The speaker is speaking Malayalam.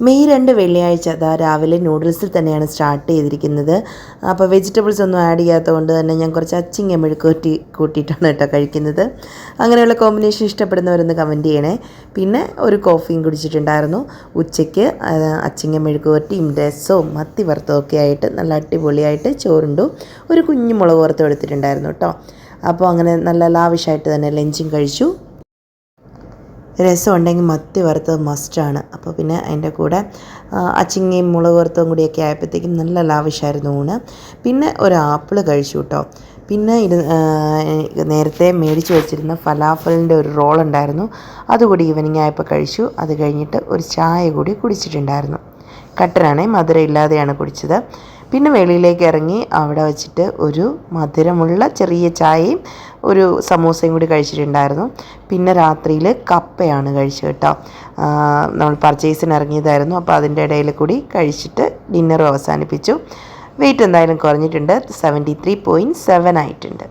മെയ് 2 വെള്ളിയാഴ്ച രാവിലെ നൂഡിൽസിൽ തന്നെയാണ് സ്റ്റാർട്ട് ചെയ്തിരിക്കുന്നത്. അപ്പോൾ വെജിറ്റബിൾസ് ഒന്നും ആഡ് ചെയ്യാത്തതുകൊണ്ട് തന്നെ ഞാൻ കുറച്ച് അച്ചിങ്ങ മെഴുക്കുവരട്ടി കൂട്ടിയിട്ടാണ് കേട്ടോ കഴിക്കുന്നത്. അങ്ങനെയുള്ള കോമ്പിനേഷൻ ഇഷ്ടപ്പെടുന്നവരൊന്ന് കമൻറ്റ് ചെയ്യണേ. പിന്നെ ഒരു കോഫിയും കുടിച്ചിട്ടുണ്ടായിരുന്നു. ഉച്ചയ്ക്ക് അച്ചിങ്ങ മെഴുക്കുവരട്ടിയും രസവും മത്തി വറുത്തതും ഒക്കെ ആയിട്ട് നല്ല അടിപൊളിയായിട്ട് ചോറുണ്ടു. ഒരു കുഞ്ഞു മുളക് വറുത്തും എടുത്തിട്ടുണ്ടായിരുന്നു കേട്ടോ. അപ്പോൾ അങ്ങനെ നല്ല ലാവിഷായിട്ട് തന്നെ ലഞ്ചും കഴിച്ചു. രസം ഉണ്ടെങ്കിൽ മത്തി വറുത്തത് മസ്റ്റാണ്. അപ്പോൾ പിന്നെ അതിൻ്റെ കൂടെ അച്ചിങ്ങയും മുളക് വറുത്തതും കൂടിയൊക്കെ ആയപ്പോഴത്തേക്കും നല്ല ലാവിഷായിരുന്നു ഊണ്. പിന്നെ ഒരു ആപ്പിൾ കഴിച്ചു കേട്ടോ. പിന്നെ നേരത്തെ മേടിച്ച് വെച്ചിരുന്ന ഫലാഫലിൻ്റെ ഒരു റോൾ ഉണ്ടായിരുന്നു, അതുകൂടി ഈവനിങ് ആയപ്പോൾ കഴിച്ചു. അത് കഴിഞ്ഞിട്ട് ഒരു ചായ കൂടി കുടിച്ചിട്ടുണ്ടായിരുന്നു. കട്ടനാണേ, മധുരം ഇല്ലാതെയാണ് കുടിച്ചത്. പിന്നെ വെളിയിലേക്ക് ഇറങ്ങി അവിടെ വെച്ചിട്ട് ഒരു മധുരമുള്ള ചെറിയ ചായയും ഒരു സമൂസയും കൂടി കഴിച്ചിട്ടുണ്ടായിരുന്നു. പിന്നെ രാത്രിയിൽ കപ്പയാണ് കഴിച്ചത് കേട്ടോ. നമ്മൾ പർച്ചേസിന് ഇറങ്ങിയതായിരുന്നു, അപ്പോൾ അതിൻ്റെ ഇടയിൽ കൂടി കഴിച്ചിട്ട് ഡിന്നറും അവസാനിപ്പിച്ചു. വെയിറ്റ് എന്തായാലും കുറഞ്ഞിട്ടുണ്ട്, 73.7 ആയിട്ടുണ്ട്.